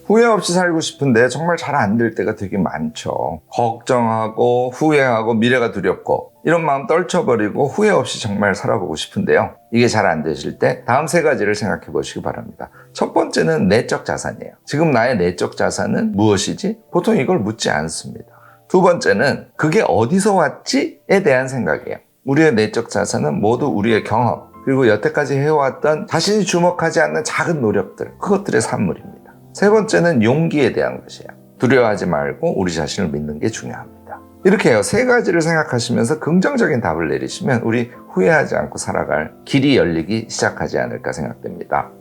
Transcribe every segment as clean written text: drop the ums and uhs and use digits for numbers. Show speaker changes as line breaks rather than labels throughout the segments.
후회 없이 살고 싶은데 정말 잘 안 될 때가 되게 많죠. 걱정하고 후회하고 미래가 두렵고 이런 마음 떨쳐버리고 후회 없이 정말 살아보고 싶은데요. 이게 잘 안 되실 때 다음 세 가지를 생각해 보시기 바랍니다. 첫 번째는 내적 자산이에요. 지금 나의 내적 자산은 무엇이지? 보통 이걸 묻지 않습니다. 두 번째는 그게 어디서 왔지?에 대한 생각이에요. 우리의 내적 자산은 모두 우리의 경험 그리고 여태까지 해왔던 자신이 주목하지 않는 작은 노력들, 그것들의 산물입니다. 세 번째는 용기에 대한 것이에요. 두려워하지 말고 우리 자신을 믿는 게 중요합니다. 이렇게 해요. 세 가지를 생각하시면서 긍정적인 답을 내리시면 우리 후회하지 않고 살아갈 길이 열리기 시작하지 않을까 생각됩니다.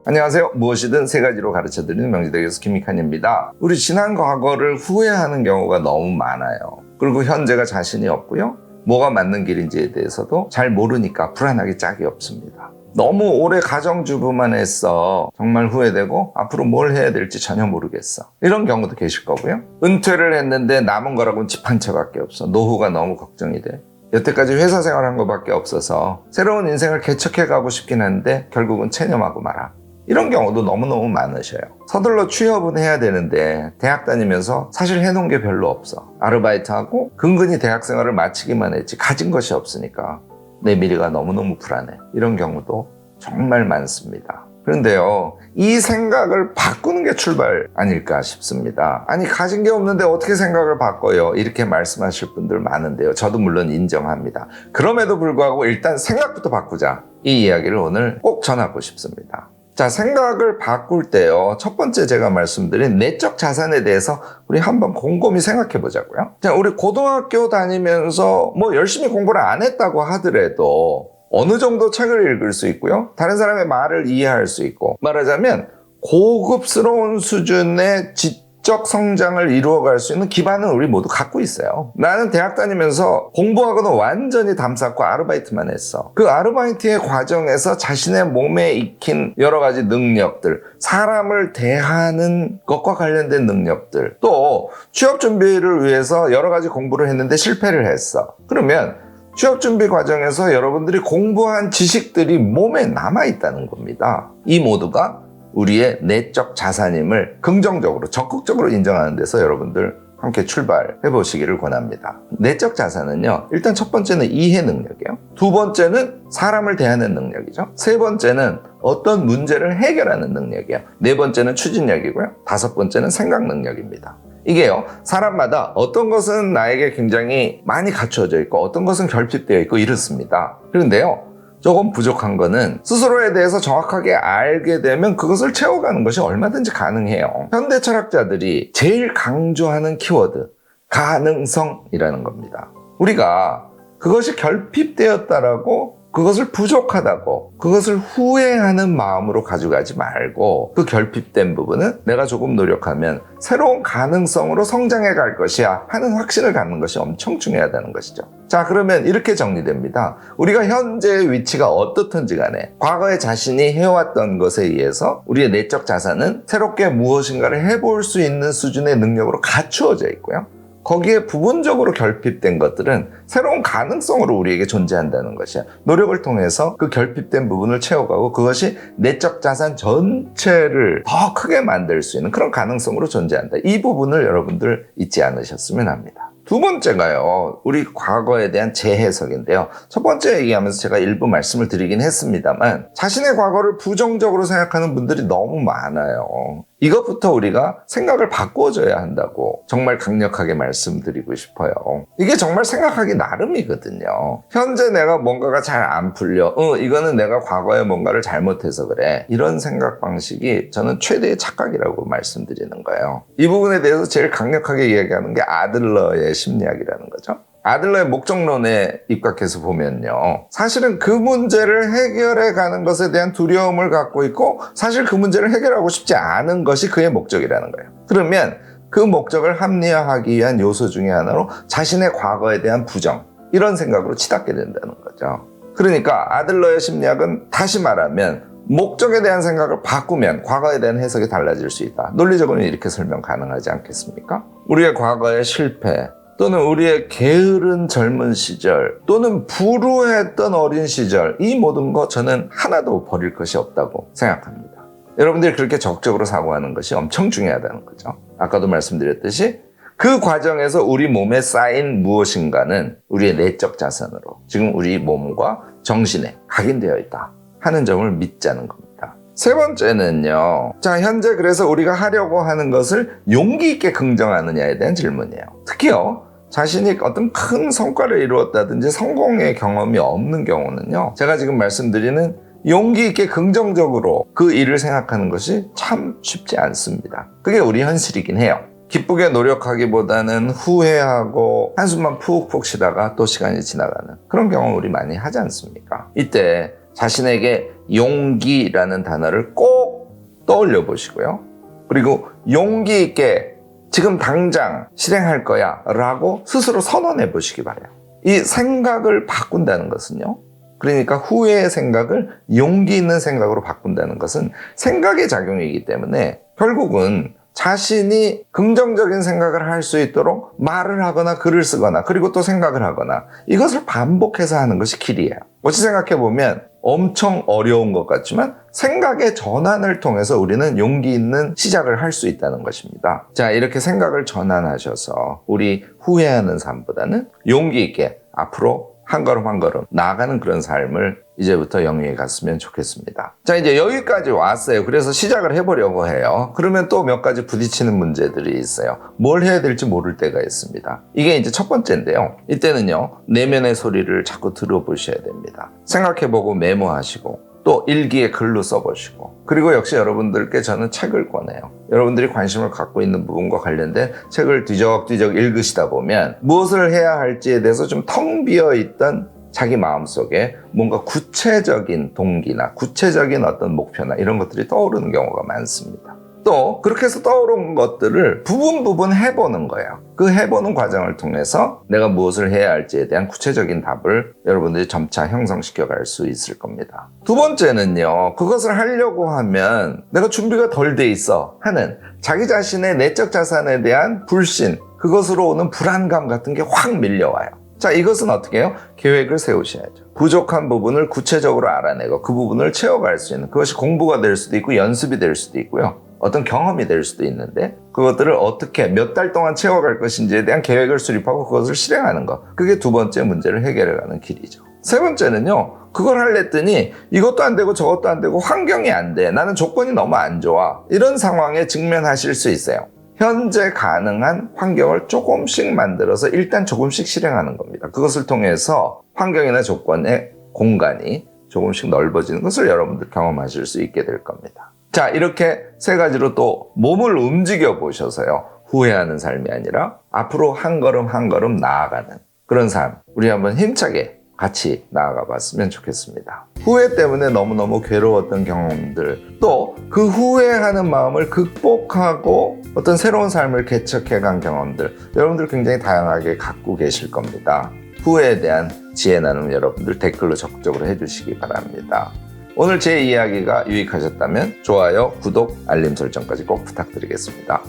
안녕하세요. 무엇이든 세 가지로 가르쳐드리는 명지대 교수 김익환입니다. 우리 지난 과거를 후회하는 경우가 너무 많아요. 그리고 현재가 자신이 없고요. 뭐가 맞는 길인지에 대해서도 잘 모르니까 불안하기 짝이 없습니다. 너무 오래 가정주부만 했어. 정말 후회되고 앞으로 뭘 해야 될지 전혀 모르겠어. 이런 경우도 계실 거고요. 은퇴를 했는데 남은 거라고는 집 한 채밖에 없어. 노후가 너무 걱정이 돼. 여태까지 회사 생활한 것밖에 없어서 새로운 인생을 개척해 가고 싶긴 한데 결국은 체념하고 말아. 이런 경우도 너무너무 많으셔요. 서둘러 취업은 해야 되는데 대학 다니면서 사실 해놓은 게 별로 없어. 아르바이트하고 근근히 대학 생활을 마치기만 했지 가진 것이 없으니까 내 미래가 너무너무 불안해. 이런 경우도 정말 많습니다. 그런데요, 이 생각을 바꾸는 게 출발 아닐까 싶습니다. 아니, 가진 게 없는데 어떻게 생각을 바꿔요? 이렇게 말씀하실 분들 많은데요. 저도 물론 인정합니다. 그럼에도 불구하고 일단 생각부터 바꾸자. 이 이야기를 오늘 꼭 전하고 싶습니다. 자, 생각을 바꿀 때요. 첫 번째 제가 말씀드린 내적 자산에 대해서 우리 한번 곰곰이 생각해 보자고요. 자, 우리 고등학교 다니면서 뭐 열심히 공부를 안 했다고 하더라도 어느 정도 책을 읽을 수 있고요. 다른 사람의 말을 이해할 수 있고 말하자면 고급스러운 수준의 지적 성장을 이루어갈 수 있는 기반은 우리 모두 갖고 있어요. 나는 대학 다니면서 공부하고는 완전히 담쌓고 아르바이트만 했어. 그 아르바이트의 과정에서 자신의 몸에 익힌 여러 가지 능력들, 사람을 대하는 것과 관련된 능력들, 또 취업 준비를 위해서 여러 가지 공부를 했는데 실패를 했어. 그러면 취업 준비 과정에서 여러분들이 공부한 지식들이 몸에 남아있다는 겁니다. 이 모두가 우리의 내적 자산임을 긍정적으로 적극적으로 인정하는 데서 여러분들 함께 출발해 보시기를 권합니다. 내적 자산은요, 일단 첫 번째는 이해 능력이에요. 두 번째는 사람을 대하는 능력이죠. 세 번째는 어떤 문제를 해결하는 능력이에요. 네 번째는 추진력이고요. 다섯 번째는 생각 능력입니다. 이게요, 사람마다 어떤 것은 나에게 굉장히 많이 갖추어져 있고 어떤 것은 결핍되어 있고 이렇습니다. 그런데요, 조금 부족한 거는 스스로에 대해서 정확하게 알게 되면 그것을 채워가는 것이 얼마든지 가능해요. 현대 철학자들이 제일 강조하는 키워드, 가능성이라는 겁니다. 우리가 그것이 결핍되었다라고, 그것을 부족하다고, 그것을 후회하는 마음으로 가져가지 말고 그 결핍된 부분은 내가 조금 노력하면 새로운 가능성으로 성장해 갈 것이야 하는 확신을 갖는 것이 엄청 중요하다는 것이죠. 자, 그러면 이렇게 정리됩니다. 우리가 현재의 위치가 어떻든지 간에 과거에 자신이 해왔던 것에 의해서 우리의 내적 자산은 새롭게 무엇인가를 해볼 수 있는 수준의 능력으로 갖추어져 있고요. 거기에 부분적으로 결핍된 것들은 새로운 가능성으로 우리에게 존재한다는 것이야. 노력을 통해서 그 결핍된 부분을 채워가고 그것이 내적 자산 전체를 더 크게 만들 수 있는 그런 가능성으로 존재한다. 이 부분을 여러분들 잊지 않으셨으면 합니다. 두 번째가요, 우리 과거에 대한 재해석인데요. 첫 번째 얘기하면서 제가 일부 말씀을 드리긴 했습니다만 자신의 과거를 부정적으로 생각하는 분들이 너무 많아요. 이것부터 우리가 생각을 바꿔줘야 한다고 정말 강력하게 말씀드리고 싶어요. 이게 정말 생각하기 나름이거든요. 현재 내가 뭔가가 잘 안 풀려. 이거는 내가 과거에 뭔가를 잘못해서 그래. 이런 생각 방식이 저는 최대의 착각이라고 말씀드리는 거예요. 이 부분에 대해서 제일 강력하게 이야기하는 게 아들러의 심리학이라는 거죠. 아들러의 목적론에 입각해서 보면요, 사실은 그 문제를 해결해 가는 것에 대한 두려움을 갖고 있고 사실 그 문제를 해결하고 싶지 않은 것이 그의 목적이라는 거예요. 그러면 그 목적을 합리화하기 위한 요소 중에 하나로 자신의 과거에 대한 부정, 이런 생각으로 치닫게 된다는 거죠. 그러니까 아들러의 심리학은 다시 말하면 목적에 대한 생각을 바꾸면 과거에 대한 해석이 달라질 수 있다. 논리적으로는 이렇게 설명 가능하지 않겠습니까? 우리의 과거의 실패, 또는 우리의 게으른 젊은 시절 또는 불우했던 어린 시절, 이 모든 거 저는 하나도 버릴 것이 없다고 생각합니다. 여러분들이 그렇게 적극적으로 사고하는 것이 엄청 중요하다는 거죠. 아까도 말씀드렸듯이 그 과정에서 우리 몸에 쌓인 무엇인가는 우리의 내적 자산으로 지금 우리 몸과 정신에 각인되어 있다 하는 점을 믿자는 겁니다. 세 번째는요. 자, 현재 그래서 우리가 하려고 하는 것을 용기 있게 긍정하느냐에 대한 질문이에요. 특히요. 자신이 어떤 큰 성과를 이루었다든지 성공의 경험이 없는 경우는요. 제가 지금 말씀드리는 용기 있게 긍정적으로 그 일을 생각하는 것이 참 쉽지 않습니다. 그게 우리 현실이긴 해요. 기쁘게 노력하기보다는 후회하고 한숨만 푹푹 쉬다가 또 시간이 지나가는 그런 경험 우리 많이 하지 않습니까? 이때 자신에게 용기라는 단어를 꼭 떠올려 보시고요. 그리고 용기 있게 지금 당장 실행할 거야 라고 스스로 선언해 보시기 바래요. 이 생각을 바꾼다는 것은요. 그러니까 후회의 생각을 용기 있는 생각으로 바꾼다는 것은 생각의 작용이기 때문에 결국은 자신이 긍정적인 생각을 할 수 있도록 말을 하거나 글을 쓰거나 그리고 또 생각을 하거나 이것을 반복해서 하는 것이 길이에요. 어찌 생각해 보면 엄청 어려운 것 같지만 생각의 전환을 통해서 우리는 용기 있는 시작을 할 수 있다는 것입니다. 자, 이렇게 생각을 전환하셔서 우리 후회하는 삶보다는 용기 있게 앞으로 한 걸음 한 걸음 나아가는 그런 삶을 이제부터 영위해 갔으면 좋겠습니다. 자, 이제 여기까지 왔어요. 그래서 시작을 해보려고 해요. 그러면 또 몇 가지 부딪히는 문제들이 있어요. 뭘 해야 될지 모를 때가 있습니다. 이게 이제 첫 번째인데요. 이때는요, 내면의 소리를 자꾸 들어보셔야 됩니다. 생각해보고 메모하시고 또 일기에 글로 써보시고 그리고 역시 여러분들께 저는 책을 권해요. 여러분들이 관심을 갖고 있는 부분과 관련된 책을 뒤적뒤적 읽으시다 보면 무엇을 해야 할지에 대해서 좀 텅 비어있던 자기 마음속에 뭔가 구체적인 동기나 구체적인 어떤 목표나 이런 것들이 떠오르는 경우가 많습니다. 또 그렇게 해서 떠오른 것들을 부분 해보는 거예요. 그 해보는 과정을 통해서 내가 무엇을 해야 할지에 대한 구체적인 답을 여러분들이 점차 형성시켜 갈 수 있을 겁니다. 두 번째는요. 그것을 하려고 하면 내가 준비가 덜 돼 있어 하는 자기 자신의 내적 자산에 대한 불신, 그것으로 오는 불안감 같은 게 확 밀려와요. 자, 이것은 어떻게 해요? 계획을 세우셔야죠. 부족한 부분을 구체적으로 알아내고 그 부분을 채워갈 수 있는, 그것이 공부가 될 수도 있고 연습이 될 수도 있고요. 어떤 경험이 될 수도 있는데 그것들을 어떻게 몇 달 동안 채워갈 것인지에 대한 계획을 수립하고 그것을 실행하는 것. 그게 두 번째 문제를 해결해가는 길이죠. 세 번째는요. 그걸 하려더니 이것도 안 되고 저것도 안 되고 환경이 안 돼. 나는 조건이 너무 안 좋아. 이런 상황에 직면하실 수 있어요. 현재 가능한 환경을 조금씩 만들어서 일단 조금씩 실행하는 겁니다. 그것을 통해서 환경이나 조건의 공간이 조금씩 넓어지는 것을 여러분들 경험하실 수 있게 될 겁니다. 자, 이렇게 세 가지로 또 몸을 움직여 보셔서요. 후회하는 삶이 아니라 앞으로 한 걸음 한 걸음 나아가는 그런 삶. 우리 한번 힘차게 같이 나아가 봤으면 좋겠습니다. 후회 때문에 너무너무 괴로웠던 경험들, 또 그 후회하는 마음을 극복하고 어떤 새로운 삶을 개척해 간 경험들, 여러분들 굉장히 다양하게 갖고 계실 겁니다. 후회에 대한 지혜 나눔 여러분들 댓글로 적극적으로 해주시기 바랍니다. 오늘 제 이야기가 유익하셨다면 좋아요, 구독, 알림 설정까지 꼭 부탁드리겠습니다.